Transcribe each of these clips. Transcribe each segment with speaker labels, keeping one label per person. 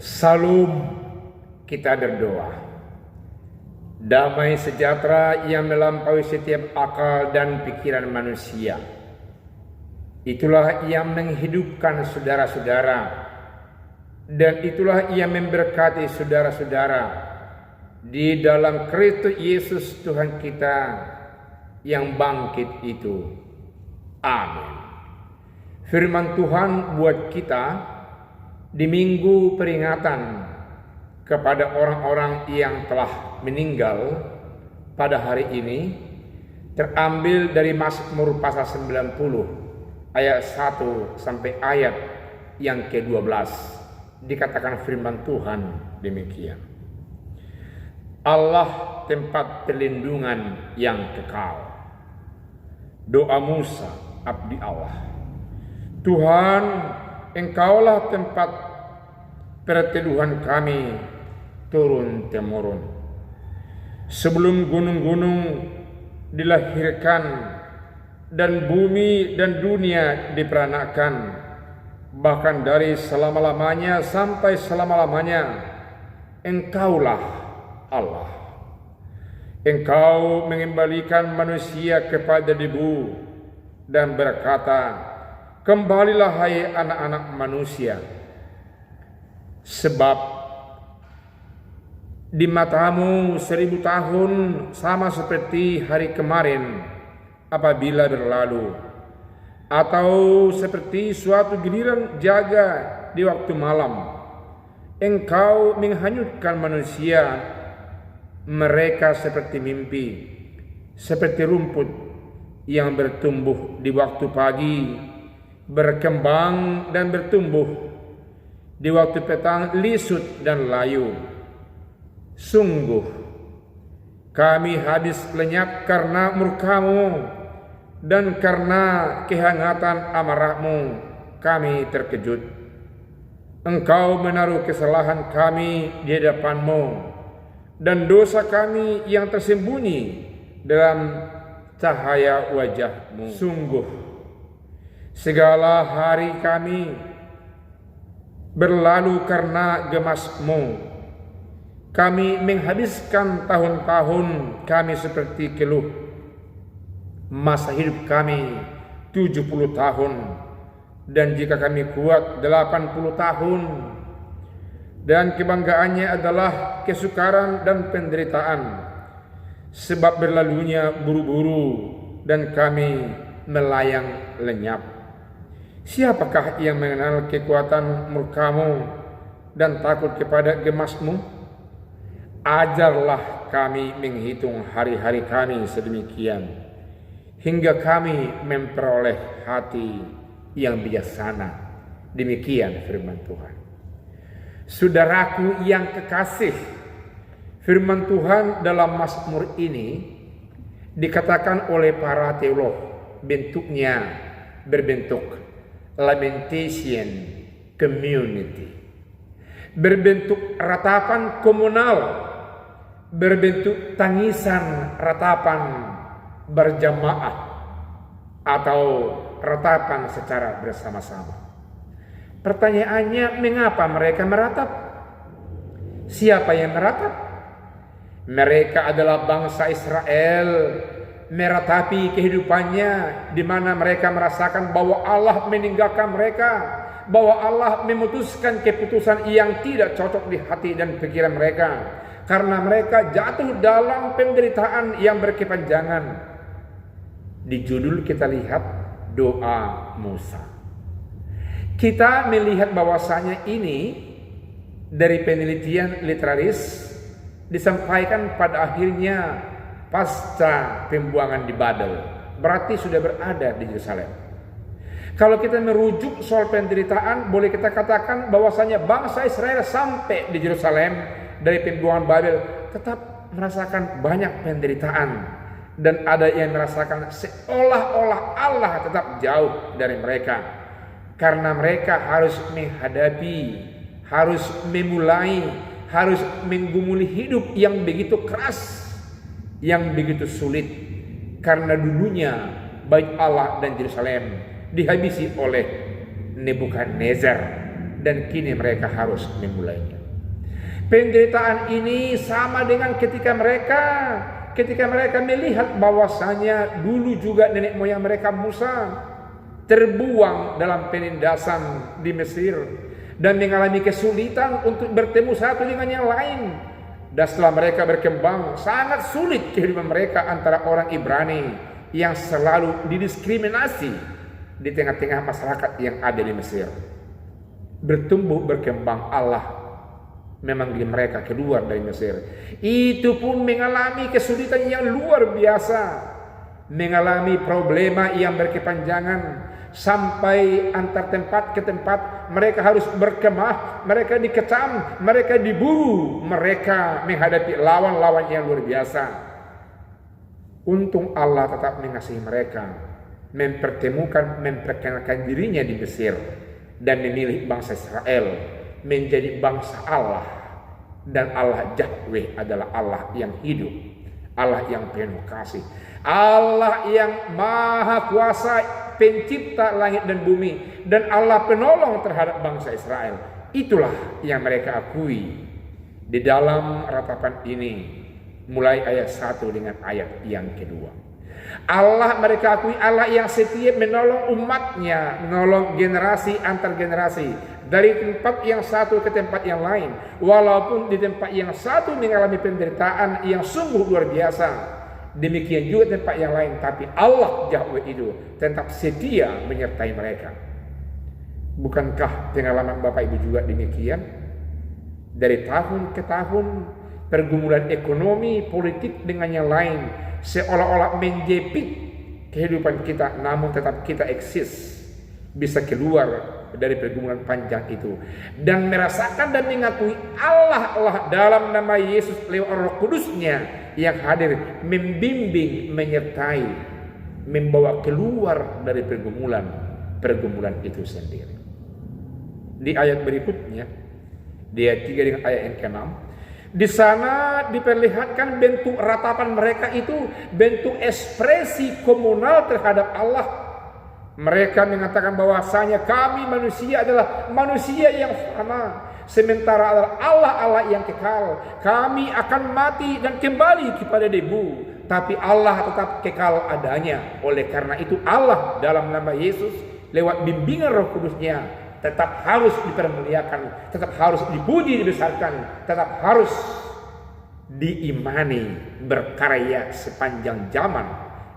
Speaker 1: Salam, kita berdoa. Damai sejahtera yang melampaui setiap akal dan pikiran manusia. Itulah yang menghidupkan saudara-saudara. Dan itulah yang memberkati saudara-saudara di dalam Kristus Yesus Tuhan kita yang bangkit itu. Amin. Firman Tuhan buat kita di minggu peringatan kepada orang-orang yang telah meninggal pada hari ini terambil dari Mazmur pasal 90 ayat 1 sampai ayat yang ke-12. Dikatakan firman Tuhan demikian. Allah tempat perlindungan yang kekal. Doa Musa, abdi Allah. Tuhan, Engkaulah tempat perteduhan kami turun-temurun. Sebelum gunung-gunung dilahirkan dan bumi dan dunia diperanakan, bahkan dari selama-lamanya sampai selama-lamanya, Engkaulah Allah. Engkau mengembalikan manusia kepada debu dan berkata, kembalilah hai anak-anak manusia, sebab di matamu 1000 tahun sama seperti hari kemarin apabila berlalu, atau seperti suatu giliran jaga di waktu malam. Engkau menghanyutkan manusia, mereka seperti mimpi, seperti rumput yang bertumbuh di waktu pagi, berkembang dan bertumbuh di waktu petang, lisut dan layu. Sungguh kami habis lenyap karena murkamu, dan karena kehangatan amarahmu kami terkejut. Engkau menaruh kesalahan kami di hadapanmu, dan dosa kami yang tersembunyi dalam cahaya wajahmu. Sungguh segala hari kami berlalu karena gemasmu. Kami menghabiskan tahun-tahun kami seperti keluh. Masa hidup kami 70 tahun, dan jika kami kuat 80 tahun. Dan kebanggaannya adalah kesukaran dan penderitaan, sebab berlalunya buru-buru dan kami melayang lenyap. Siapakah yang mengenal kekuatan murkamu dan takut kepada gemasmu? Ajarlah kami menghitung hari-hari kami sedemikian, hingga kami memperoleh hati yang bijaksana. Demikian firman Tuhan. Saudaraku yang kekasih, firman Tuhan dalam Mazmur ini dikatakan oleh para teolog bentuknya berbentuk lamentation community, berbentuk ratapan komunal, berbentuk tangisan ratapan berjamaah, atau ratapan secara bersama-sama. Pertanyaannya, mengapa mereka meratap? Siapa yang meratap? Mereka adalah bangsa Israel, meratapi kehidupannya, di mana mereka merasakan bahwa Allah meninggalkan mereka, bahwa Allah memutuskan keputusan yang tidak cocok di hati dan pikiran mereka, karena mereka jatuh dalam penderitaan yang berkepanjangan. Di judul kita lihat doa Musa. Kita melihat bahwasanya ini dari penelitian literaris disampaikan pada akhirnya pasca pembuangan di Babel, berarti sudah berada di Yerusalem. Kalau kita merujuk soal penderitaan, boleh kita katakan bahwasanya bangsa Israel sampai di Yerusalem dari pembuangan Babel tetap merasakan banyak penderitaan, dan ada yang merasakan seolah-olah Allah tetap jauh dari mereka, karena mereka harus menghadapi, harus memulai, harus menggumuli hidup yang begitu keras, yang begitu sulit, karena dulunya Bait Allah dan Yerusalem dihabisi oleh Nebukadnezar dan kini mereka harus memulainya. Penderitaan ini sama dengan ketika mereka melihat bahwasanya dulu juga nenek moyang mereka Musa terbuang dalam penindasan di Mesir dan mengalami kesulitan untuk bertemu satu dengan yang lain. Dan setelah mereka berkembang, sangat sulit kehidupan mereka antara orang Ibrani yang selalu didiskriminasi di tengah-tengah masyarakat yang ada di Mesir. Bertumbuh berkembang, Allah memanggil mereka keluar dari Mesir. Itu pun mengalami kesulitan yang luar biasa, mengalami problema yang berkepanjangan, sampai antar tempat ke tempat mereka harus berkemah, mereka dikecam, mereka diburu, mereka menghadapi lawan-lawan yang luar biasa. Untung Allah tetap mengasihi mereka, memperkenalkan dirinya di Mesir dan memilih bangsa Israel menjadi bangsa Allah. Dan Allah Yahweh adalah Allah yang hidup, Allah yang penuh kasih, Allah yang maha kuasa, pencipta langit dan bumi, dan Allah penolong terhadap bangsa Israel. Itulah yang mereka akui di dalam ratapan ini, mulai ayat 1 dengan ayat yang kedua. Allah mereka akui Allah yang setia menolong umatnya, menolong generasi antar generasi, dari tempat yang satu ke tempat yang lain. Walaupun di tempat yang satu mengalami penderitaan yang sungguh luar biasa, demikian juga tempat yang lain, tapi Allah Yahweh itu tetap setia menyertai mereka. Bukankah pengalaman Bapak Ibu juga demikian? Dari tahun ke tahun, pergumulan ekonomi, politik dengan yang lain seolah-olah menjepit kehidupan kita, namun tetap kita eksis, bisa keluar dari pergumulan panjang itu dan merasakan dan mengakui Allah dalam nama Yesus lewat Roh Kudus-Nya yang hadir, membimbing, menyertai, membawa keluar dari pergumulan itu sendiri. Di ayat berikutnya, di ayat 3 dengan ayat yang ke-6, di sana diperlihatkan bentuk ratapan mereka itu bentuk ekspresi komunal terhadap Allah. Mereka mengatakan bahwasanya kami manusia adalah manusia yang fana, sementara adalah Allah yang kekal. Kami akan mati dan kembali kepada debu, tapi Allah tetap kekal adanya. Oleh karena itu Allah dalam nama Yesus lewat bimbingan Roh Kudus-Nya tetap harus dipermuliakan, tetap harus dipuji, dibesarkan, tetap harus diimani, berkarya sepanjang zaman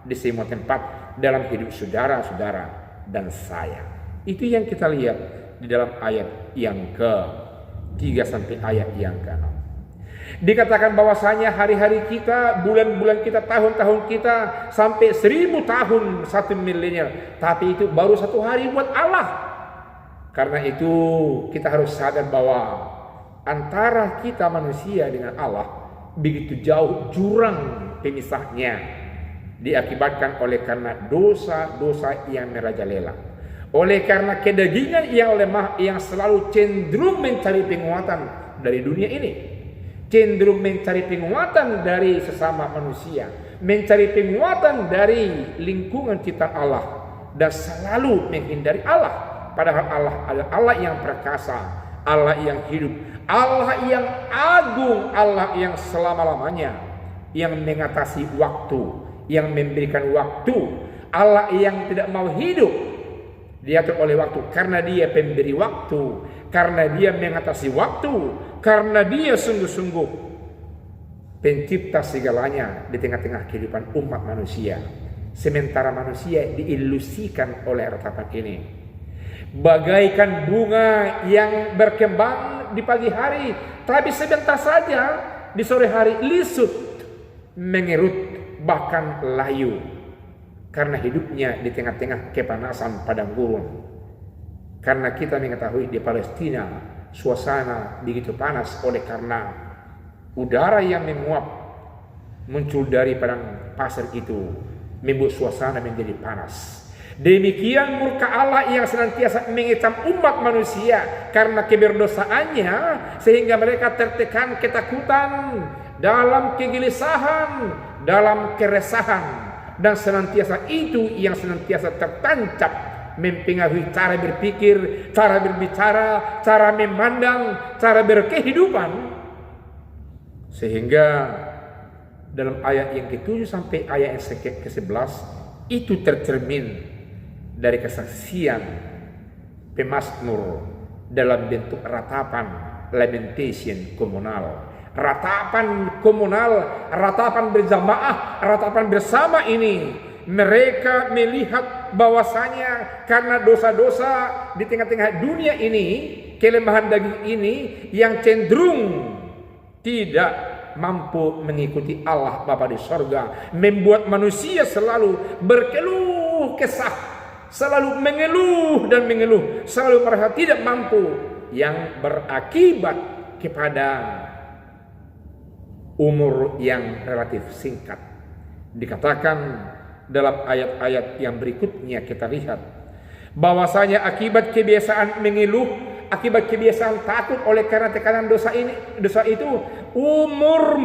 Speaker 1: di semua tempat dalam hidup saudara-saudara dan saya. Itu yang kita lihat di dalam ayat yang ke-3 sampai ayat yang ke-6. Dikatakan bahwasanya hari-hari kita, bulan-bulan kita, tahun-tahun kita sampai 1000 tahun, 1 milenial, tapi itu baru 1 hari buat Allah. Karena itu kita harus sadar bahwa antara kita manusia dengan Allah begitu jauh jurang pemisahnya, diakibatkan oleh karena dosa-dosa yang merajalela, oleh karena kedagingan yang lemah yang selalu cenderung mencari penguatan dari dunia ini, cenderung mencari penguatan dari sesama manusia, mencari penguatan dari lingkungan ciptaan Allah, dan selalu menghindari Allah. Padahal Allah adalah Allah yang perkasa, Allah yang hidup, Allah yang agung, Allah yang selama-lamanya, yang mengatasi waktu, yang memberikan waktu, Allah yang tidak mau hidup diatur oleh waktu, karena Dia pemberi waktu, karena Dia mengatasi waktu, karena Dia sungguh-sungguh pencipta segalanya di tengah-tengah kehidupan umat manusia. Sementara manusia diilusikan oleh ratapan ini, bagaikan bunga yang berkembang di pagi hari, tapi sebentar saja di sore hari lisut, mengerut, bahkan layu, karena hidupnya di tengah-tengah kepanasan padang gurun. Karena kita mengetahui di Palestina suasana begitu panas oleh karena udara yang menguap muncul dari padang pasir itu membuat suasana menjadi panas. Demikian murka Allah yang senantiasa mengecam umat manusia karena keberdosaannya, sehingga mereka tertekan ketakutan, dalam kegelisahan, dalam keresahan, dan senantiasa itu yang senantiasa tertancap mempengaruhi cara berpikir, cara berbicara, cara memandang, cara berkehidupan. Sehingga dalam ayat yang ke-7 sampai ayat yang ke-11 itu tercermin dari kesaksian pemazmur dalam bentuk ratapan, lamentation komunal. Ratapan komunal, ratapan berjamaah, ratapan bersama ini, mereka melihat bahwasanya karena dosa-dosa di tengah-tengah dunia ini, kelemahan daging ini yang cenderung tidak mampu mengikuti Allah Bapa di sorga, membuat manusia selalu berkeluh kesah, selalu mengeluh dan mengeluh, selalu merasa tidak mampu, yang berakibat kepada umur yang relatif singkat. Dikatakan dalam ayat-ayat yang berikutnya kita lihat bahwasanya akibat kebiasaan mengeluh, akibat kebiasaan takut oleh karena tekanan dosa itu, umur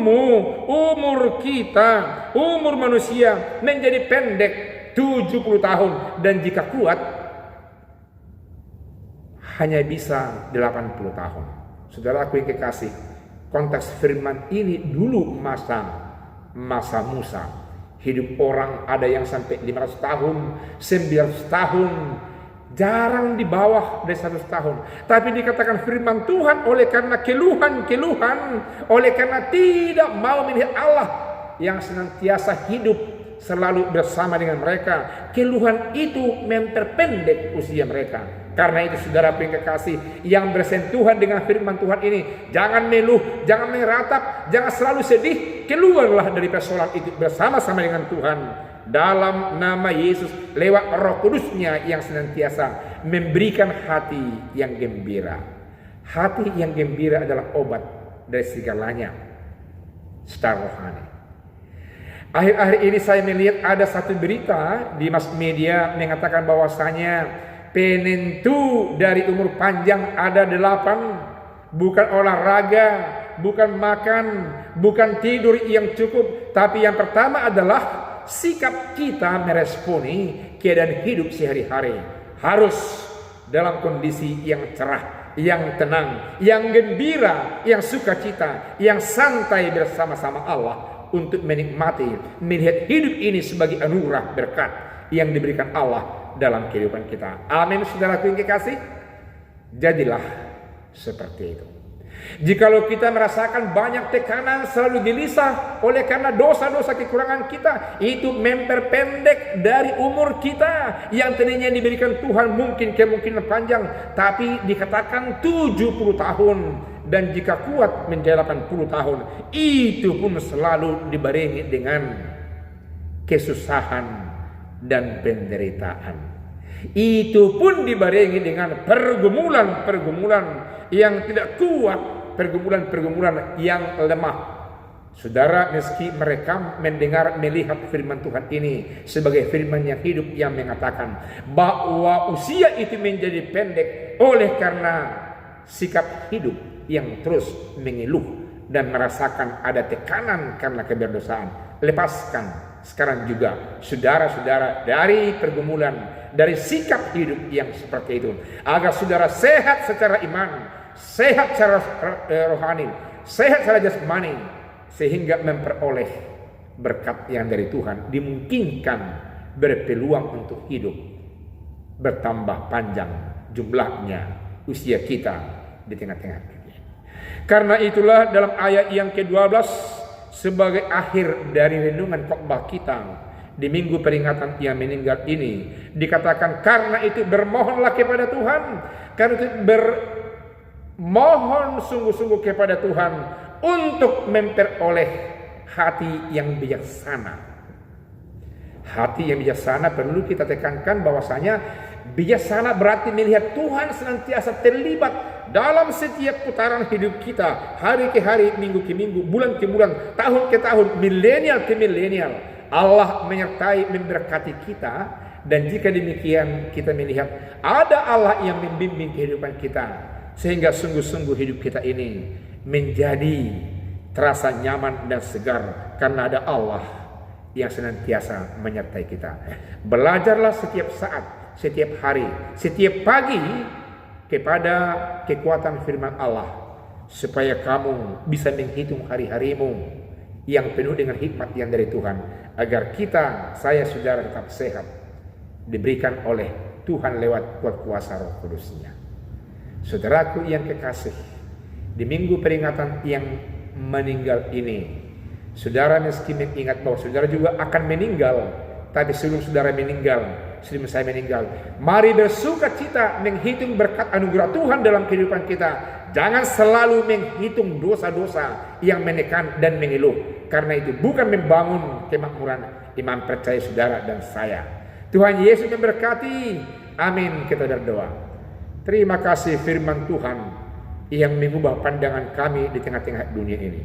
Speaker 1: kita, umur manusia menjadi pendek 70 tahun, dan jika kuat hanya bisa 80 tahun. Saudara aku yang kekasih, konteks firman ini dulu masa Musa. Hidup orang ada yang sampai 500 tahun, 900 tahun, jarang di bawah dari 100 tahun. Tapi dikatakan firman Tuhan, oleh karena keluhan, oleh karena tidak mau melihat Allah yang senantiasa hidup selalu bersama dengan mereka, keluhan itu memperpendek usia mereka. Karena itu saudara yang kekasih, yang bersentuhan dengan firman Tuhan ini, jangan mengeluh, jangan meratap, jangan selalu sedih. Keluarlah dari persoalan itu bersama-sama dengan Tuhan dalam nama Yesus, lewat Roh Kudus-Nya yang senantiasa memberikan hati yang gembira. Hati yang gembira adalah obat dari segalanya secara rohani. Akhir-akhir ini saya melihat ada satu berita di mass media mengatakan bahwasanya penentu dari umur panjang ada 8, bukan olahraga, bukan makan, bukan tidur yang cukup, tapi yang pertama adalah sikap kita meresponi keadaan hidup sehari-hari. Harus dalam kondisi yang cerah, yang tenang, yang gembira, yang sukacita, yang santai bersama-sama Allah, untuk menikmati, melihat hidup ini sebagai anugerah berkat yang diberikan Allah dalam kehidupan kita. Amin, saudaraku yang kekasih. Jadilah seperti itu. Jikalau kita merasakan banyak tekanan, selalu gelisah oleh karena dosa-dosa kekurangan kita, itu memperpendek dari umur kita yang tadinya diberikan Tuhan mungkin kemungkinan panjang, tapi dikatakan 70 tahun, dan jika kuat menjadi 80 tahun, itu pun selalu dibarengi dengan kesusahan dan penderitaan. Itu pun dibarengi dengan pergumulan-pergumulan yang tidak kuat, pergumulan-pergumulan yang lemah. Saudara, meski mereka mendengar, melihat firman Tuhan ini sebagai firman yang hidup, yang mengatakan bahwa usia itu menjadi pendek oleh karena sikap hidup yang terus mengeluh dan merasakan ada tekanan karena keberdosaan. Lepaskan sekarang juga saudara-saudara dari pergumulan, dari sikap hidup yang seperti itu, agar saudara sehat secara iman, sehat secara rohani, sehat secara jasmani, sehingga memperoleh berkat yang dari Tuhan, dimungkinkan berpeluang untuk hidup bertambah panjang jumlahnya usia kita di tengah-tengah dunia. Karena itulah dalam ayat yang ke-12 sebagai akhir dari renungan khotbah kita di minggu peringatan Ia meninggal ini, dikatakan karena itu bermohonlah kepada Tuhan, karena itu bermohon sungguh-sungguh kepada Tuhan untuk memperoleh hati yang bijaksana. Hati yang bijaksana perlu kita tekankan bahwasanya bijaksana berarti melihat Tuhan senantiasa terlibat dalam setiap putaran hidup kita, hari ke hari, minggu ke minggu, bulan ke bulan, tahun ke tahun, milenial ke milenial. Allah menyertai, memberkati kita, dan jika demikian kita melihat ada Allah yang membimbing kehidupan kita, sehingga sungguh-sungguh hidup kita ini menjadi terasa nyaman dan segar karena ada Allah yang senantiasa menyertai kita. Belajarlah setiap saat setiap hari, setiap pagi kepada kekuatan firman Allah, supaya kamu bisa menghitung hari-harimu yang penuh dengan hikmat yang dari Tuhan, agar saya, saudara tetap sehat, diberikan oleh Tuhan lewat kuasa Roh Kudus-Nya. Saudaraku yang kekasih, di minggu peringatan yang meninggal ini, saudara meski mengingat bahwa saudara juga akan meninggal, tapi sebelum saudara meninggal, sebelum saya meninggal, mari bersuka cita menghitung berkat anugerah Tuhan dalam kehidupan kita. Jangan selalu menghitung dosa-dosa yang menekan dan mengeluh, karena itu bukan membangun kemakmuran iman percaya saudara dan saya. Tuhan Yesus memberkati. Amin. Kita berdoa. Terima kasih firman Tuhan yang mengubah pandangan kami di tengah-tengah dunia ini.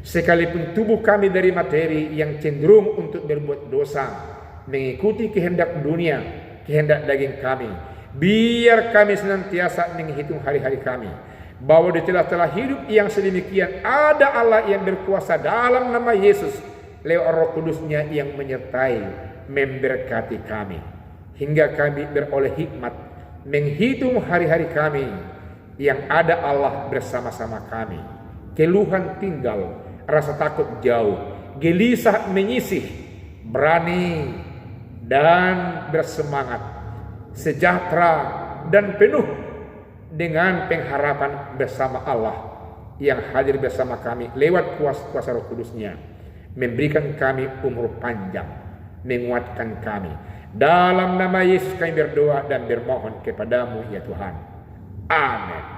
Speaker 1: Sekalipun tubuh kami dari materi yang cenderung untuk berbuat dosa, mengikuti kehendak dunia, kehendak daging kami, biar kami senantiasa menghitung hari-hari kami, bahwa di tengah-tengah hidup yang sedemikian ada Allah yang berkuasa dalam nama Yesus lewat Roh Kudus-Nya yang menyertai, memberkati kami, hingga kami beroleh hikmat menghitung hari-hari kami yang ada Allah bersama-sama kami. Keluhan tinggal, rasa takut jauh, gelisah menyisih, berani dan bersemangat, sejahtera dan penuh dengan pengharapan bersama Allah yang hadir bersama kami lewat kuasa Roh Kudus-Nya, memberikan kami umur panjang, menguatkan kami. Dalam nama Yesus kami berdoa dan bermohon kepadamu ya Tuhan. Amin.